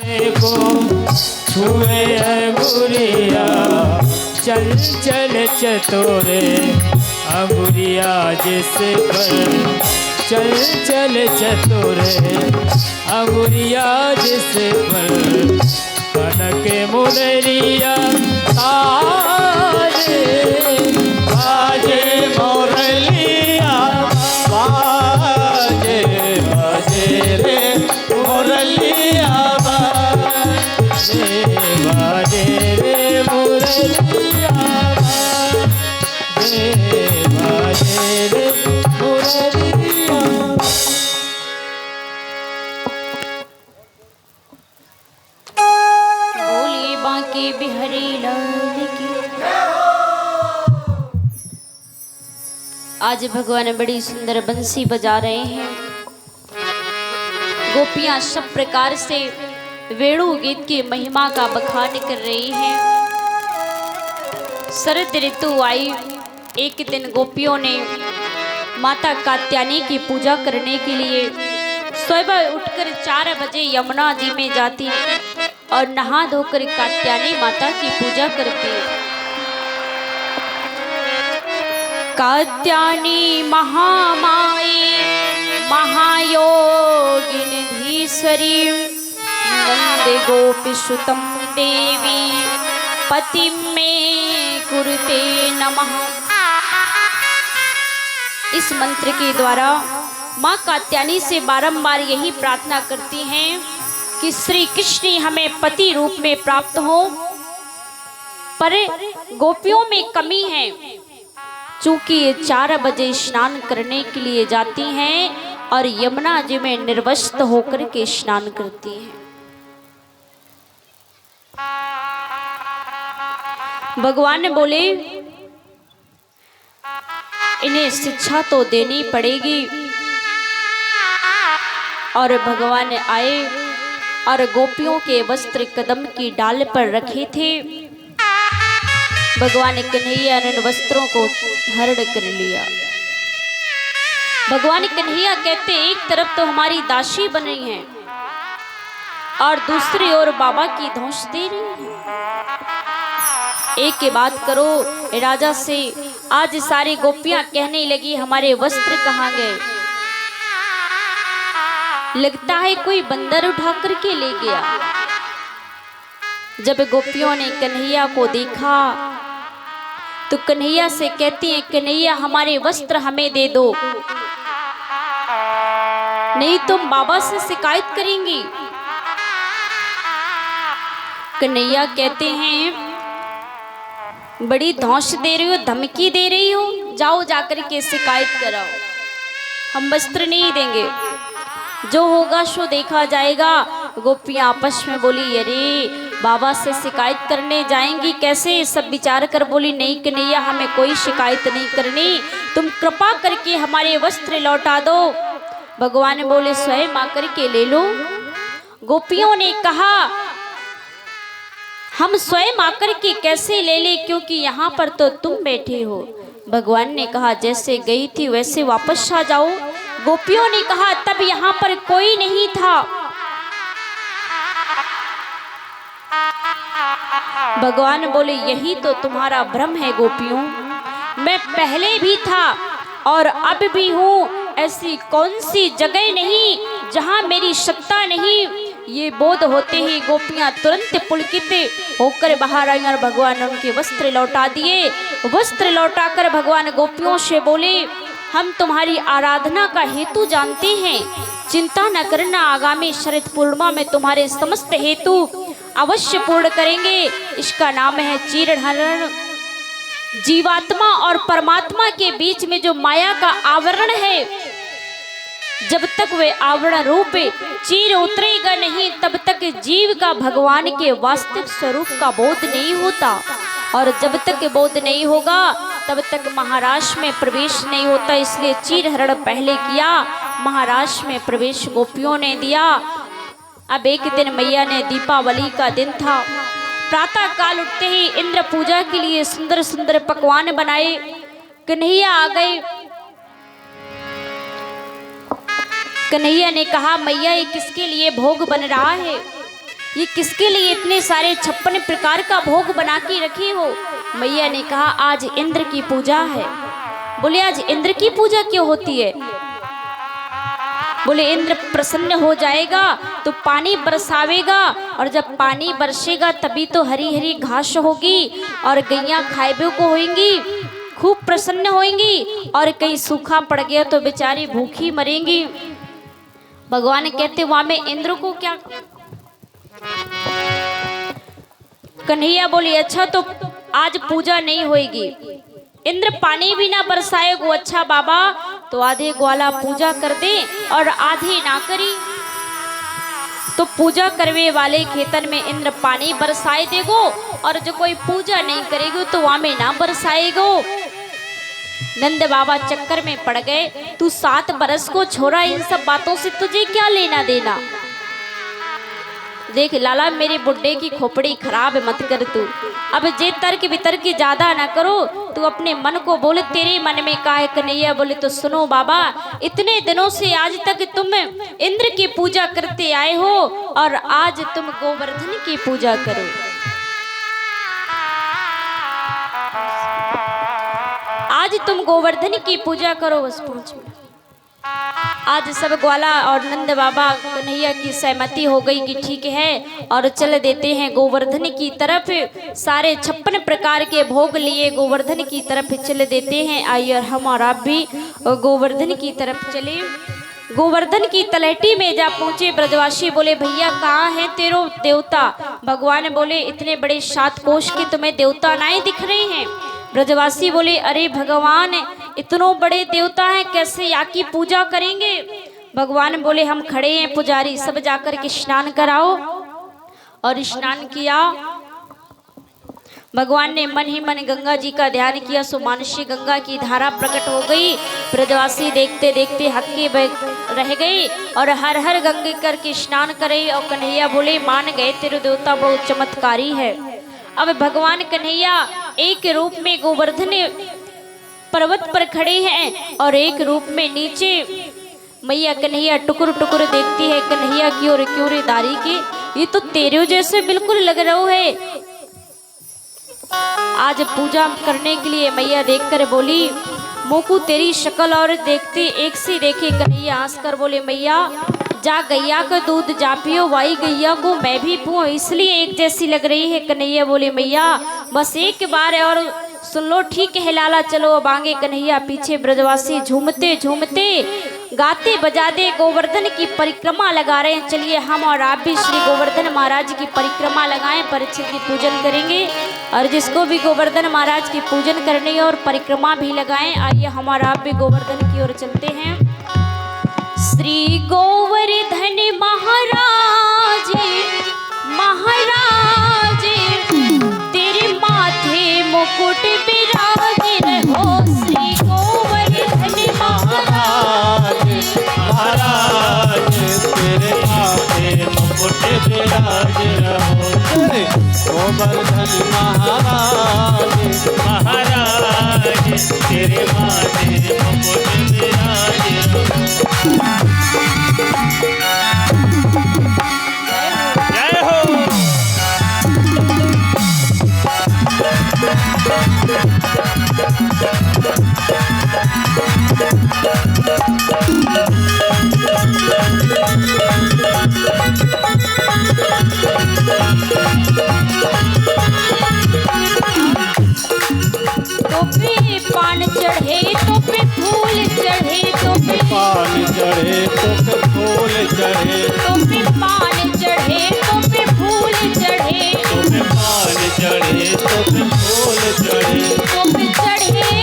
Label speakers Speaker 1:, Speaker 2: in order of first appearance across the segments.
Speaker 1: को छुए अंगुरिया चंचल चतोरे अंगुरिया जिस पर चंचल चतोरे अंगुरिया जिस पर कनक मुनरिया बाजे बाजे मोरलिया बाजे बाजे रे मोरलिया बाजे बाजे रे मोरलिया बाजे बाजे रे मोरलिया।
Speaker 2: बोलिए बांके बिहारी लाल की। आज भगवान बड़ी सुंदर बंसी बजा रहे हैं। गोपियां सब प्रकार से वेणु गीत की महिमा का बखान कर रही हैं। शरद ऋतु आई। एक दिन गोपियों ने माता कात्यायनी की पूजा करने के लिए सुबह उठकर 4 बजे यमुना नदी में जाती और नहा धोकर कात्यायनी माता की पूजा करती। कात्यायनी महामाई महायोगिनीधीश्वरी नंदे गोपीसुतं देवी पतिं मे कुरुते नमः। इस मंत्र के द्वारा माँ कात्यायनी से बारंबार यही प्रार्थना करती हैं कि श्री कृष्ण हमें पति रूप में प्राप्त हो। पर गोपियों में कमी है, चूंकि ये 4 बजे स्नान करने के लिए जाती हैं और यमुना जी में निर्वस्त्र होकर के स्नान करती हैं। भगवान बोले इन्हें शिक्षा तो देनी पड़ेगी। और भगवान आए और गोपियों के वस्त्र कदम की डाल पर रखे थे। भगवान कन्हैया ने वस्त्रों को हरण कर लिया। भगवान कन्हैया कहते एक तरफ तो हमारी दासी बन रही हैं और दूसरी ओर बाबा की धौंस दे रही हैं। एक की बात करो राजा से। आज सारी गोपियां कहने लगी हमारे वस्त्र कहाँ गए? लगता है कोई बंदर उठा करके ले गया। जब गोपियों ने कन्हैया को देखा तो कन्हैया से कहती है कन्हैया हमारे वस्त्र हमें दे दो, नहीं तुम बाबा से शिकायत करेंगी। कन्हैया कहते हैं बड़ी धौंस दे रही हो, धमकी दे रही हो, जाओ जाकर के शिकायत कराओ, हम वस्त्र नहीं देंगे, जो होगा सो देखा जाएगा। गोपियां आपस में बोली अरे बाबा से शिकायत करने जाएंगी कैसे? सब विचार कर बोली नहीं कन्हैया हमें कोई शिकायत नहीं करनी, तुम कृपा करके हमारे वस्त्र लौटा दो। भगवान बोले स्वयं आकर के ले लो। गोपियों ने कहा हम स्वयं आकर के कैसे ले ले, क्योंकि यहाँ पर तो तुम बैठे हो। भगवान ने कहा जैसे गई थी वैसे वापस आ जाओ। गोपियों ने कहा तब यहाँ पर कोई नहीं था। भगवान बोले यही तो तुम्हारा भ्रम है गोपियों, मैं पहले भी था और अब भी हूँ। ऐसी कौन सी जगह नहीं जहाँ मेरी सत्ता नहीं। ये बोध होते ही गोपियां तुरंत पुलकित होकर बाहर आई और भगवान उनके वस्त्र लौटा दिए। वस्त्र लौटाकर भगवान गोपियों से बोले हम तुम्हारी आराधना का हेतु जानते हैं, चिंता न करना, आगामी शरद पूर्णिमा में तुम्हारे समस्त हेतु अवश्य पूर्ण करेंगे। इसका नाम है चीरहरण। जीवात्मा और परमात्मा के बीच में जो माया का आवरण है, जब तक वे आवरण रूप चीर उतरेगा नहीं तब तक जीव का भगवान के वास्तविक स्वरूप का बोध नहीं होता। और जब तक बोध नहीं होगा तब तक महाराष्ट्र में प्रवेश नहीं होता। इसलिए चीरहरण पहले किया, महाराष्ट्र में प्रवेश गोपियों ने दिया। अब एक दिन मैया ने, दीपावली का दिन था, प्रातः काल उठते ही इंद्र पूजा के लिए सुंदर सुंदर पकवान बनाए। कन्हैया आ गए। कन्हैया ने कहा मैया ये किसके लिए भोग बन रहा है? ये किसके लिए इतने सारे 56 प्रकार का भोग बना के रखे हो? मैया ने कहा आज इंद्र की पूजा है। बोले आज इंद्र की पूजा क्यों होती है? बोले इंद्र प्रसन्न हो जाएगा तो पानी बरसावेगा, और जब पानी बरसेगा तभी तो हरी हरी घास होगी और गैया खाएबे को होंगी, खूब प्रसन्न होंगी। और कहीं सूखा पड़ गया तो बेचारी भूखी मरेंगी। भगवान कहते वहां में इंद्र को क्या? कन्हैया बोली अच्छा तो आज पूजा नहीं होएगी, इंद्र पानी भी ना बरसाए गो। अच्छा बाबा तो आधे ग्वाला पूजा कर दे और आधे ना करी। तो पूजा करवे वाले खेतन में इंद्र पानी बरसाए देगो, और जो कोई पूजा नहीं करेगी तो वहां में ना बरसाएगो। नंद बाबा चक्कर में पड़ गए। तू 7 बरस को छोरा, इन सब बातों से तुझे क्या लेना देना? देख लाला मेरे बुड्ढे की खोपड़ी खराब मत कर तू। अब जे तर्क वितर्क ज्यादा ना करो, तू अपने मन को बोले तेरे मन में का है कन्हैया? बोले तो सुनो बाबा, इतने दिनों से आज तक तुम इंद्र की पूजा करते आए हो और आज तुम गोवर्धन की पूजा करो। आज तुम गोवर्धन की पूजा करो। बस 5 मिनट। आज सब ग्वाला और नंद बाबा कन्हैया की सहमति हो गई कि ठीक है, और चल देते हैं गोवर्धन की तरफ। सारे 56 प्रकार के भोग लिए गोवर्धन की तरफ चल देते हैं। आइए और हम और आप भी गोवर्धन की तरफ चले। गोवर्धन की तलहटी में जा पहुंचे ब्रजवासी। बोले भैया कहाँ है तेरो देवता? भगवान बोले इतने बड़े 7 कोष के तुम्हें देवता नहीं दिख रहे हैं? ब्रजवासी बोले अरे भगवान इतनों बड़े देवता हैं, कैसे या की पूजा करेंगे? भगवान बोले हम खड़े हैं पुजारी, सब जाकर के स्नान कराओ। और स्नान किया। भगवान ने मन ही मन गंगा जी का ध्यान किया, सो मानसी गंगा की धारा प्रकट हो गई। ब्रजवासी देखते देखते हक्के रह गए और हर हर गंगे करके स्नान करे। और कन्हैया बोले मान गए तेरे देवता बहुत चमत्कारी है। अब भगवान कन्हैया एक रूप में गोवर्धन पर्वत पर खड़े हैं और एक रूप में नीचे। मैया कन्हैया टुकुर टुकुर देखती है कन्हैया की और क्यों रे दारी की, ये तो तेरे जैसे बिल्कुल लग रहा है। आज पूजा करने के लिए मैया देखकर बोली मोकू तेरी शक्ल और देखते एक से देखे। कन्हैया हंस कर बोले मैया जा गैया का दूध जा पियो, वाई गैया को मैं भी पीऊं, इसलिए एक जैसी लग रही है। कन्हैया बोले मैया बस एक बार और सुन लो, ठीक है लाला चलो अब आगे। कन्हैया पीछे ब्रजवासी झूमते झूमते गाते बजाते गोवर्धन की परिक्रमा लगा रहे हैं। चलिए हम और आप भी श्री गोवर्धन महाराज की परिक्रमा लगाएं, परीक्षित की पूजन करेंगे। और जिसको भी गोवर्धन महाराज की पूजन करनी है और परिक्रमा भी लगाएं। आइए हम और आप भी गोवर्धन की ओर चलते हैं। श्री गोवर्धन महाराज महाराज तेरे माथे मुकुट विराजे रहो। श्री गोवर्धन
Speaker 1: महाराज महाराज तेरे माथे मुकुट विराज रहो। गोवर्धन महाराज महाराज तेरे माथे मुकुट विराज रहो। जय हो।
Speaker 2: तो पे पान चढ़े तो पे फूल चढ़े, तो पे
Speaker 1: पान चढ़े तो पे फूल चढ़े,
Speaker 2: तो पे पान चढ़े तो पे फूल चढ़े,
Speaker 1: तो पे पान चढ़े तो पे फूल चढ़े,
Speaker 2: तो पे चढ़े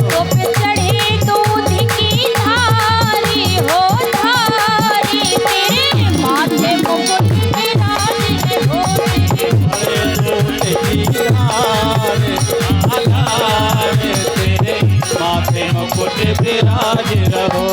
Speaker 2: तो पे चढ़े दूध की धारी हो धारी। तेरे माथे मुकुट विराजे हो।
Speaker 1: तेरे माथे मुकुट विराज रहो।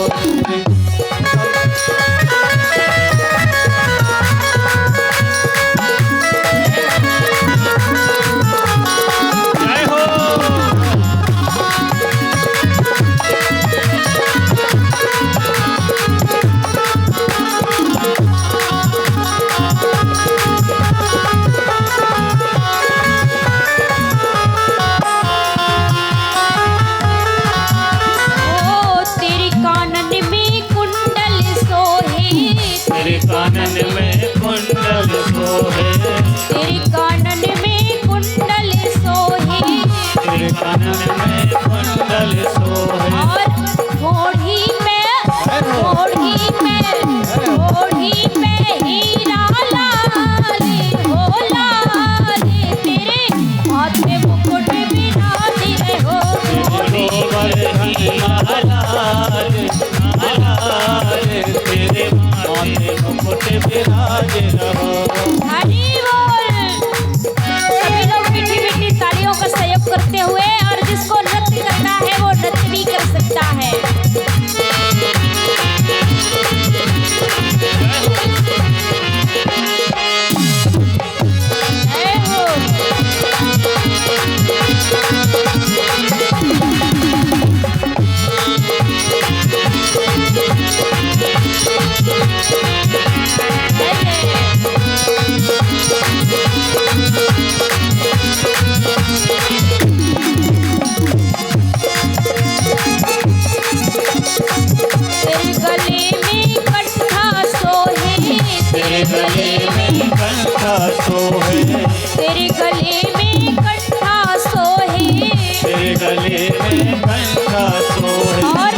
Speaker 1: सोहे,
Speaker 2: तेरे गले में कंठा सोहे,
Speaker 1: तेरे गले में कंठा सोहे।
Speaker 2: और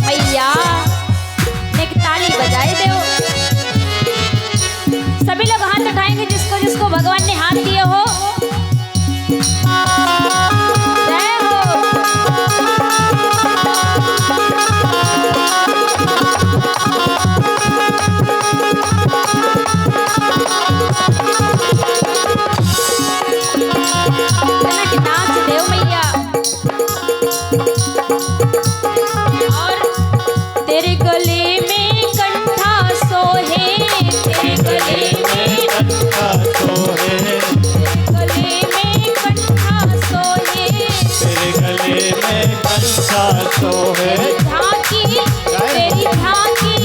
Speaker 2: मैया एक ताली बजाए दो। सभी लोग हाथ उठाएंगे जिसको जिसको भगवान ने हाथ दिए हो। जय हो। नाच देव मैया। और तेरे गले में कंठा सोहे, तेरे गले में
Speaker 1: कंठा सोहे,
Speaker 2: गले में कंठा सोहे,
Speaker 1: तेरे गले में कंठा सोहे।
Speaker 2: झांकी तेरी झांकी,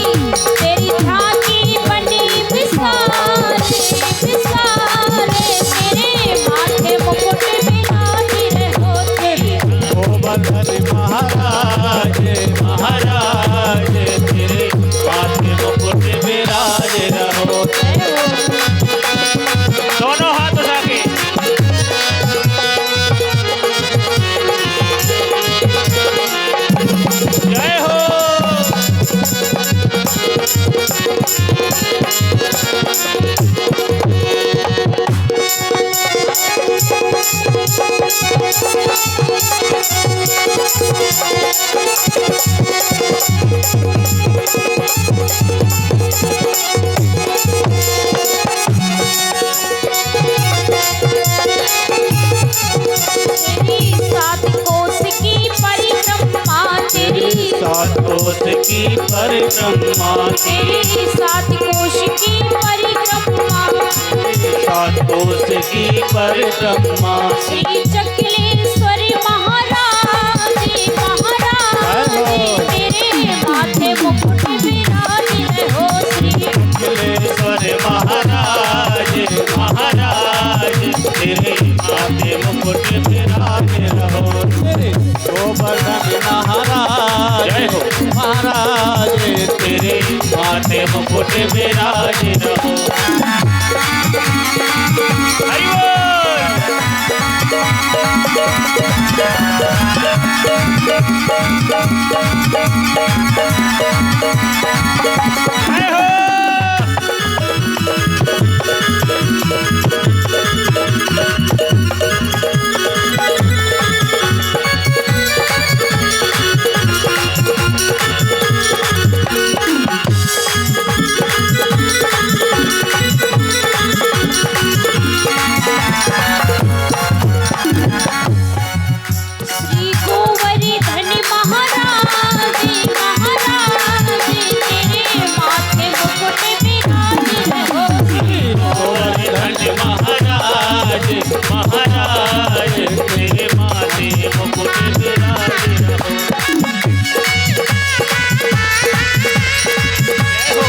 Speaker 2: तेरी झांकी बनी विसारे, विसारे तेरे माथे मुकुट बिराजे हो तेरे।
Speaker 1: ओ बंधन महाराज, महाराज तेरे माथे मुकुट विराज रहो। दोनों हाथ उठा के जय हो।
Speaker 2: तेरी सात कोस की परिक्रमा, तेरी
Speaker 1: सात कोस की परिक्रमा,
Speaker 2: तेरी सात कोश की परिक्रमा,
Speaker 1: सात कोस की परिक्रमा।
Speaker 2: श्री चकिलेश्वर महाराज, महाराज तेरे माथे मुकुट विराजे हो श्री।
Speaker 1: चकिलेश्वर महाराज, महाराज तेरे माथे मुकुट विराज रहो। तेरे गोवर्धन महाराज, जय हो महाराज तेरे माथे मुकुट विराज रहो। हरि बोल। जय हो।
Speaker 2: श्री गोवर्धन महाराज, महाराज तेरे माथे मुकुट विराजे हो।
Speaker 1: गोवर्धन महाराज, महाराज तेरे माथे मुकुट विराज रहो। जय हो।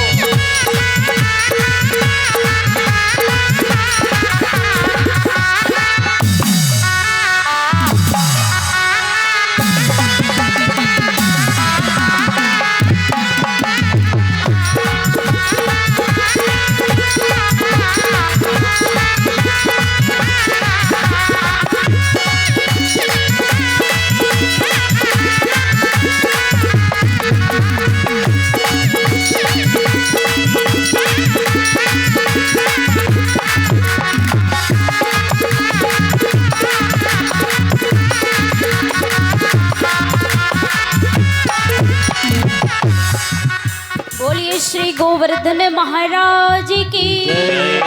Speaker 2: बोलिए श्री गोवर्धन महाराज की।
Speaker 1: जय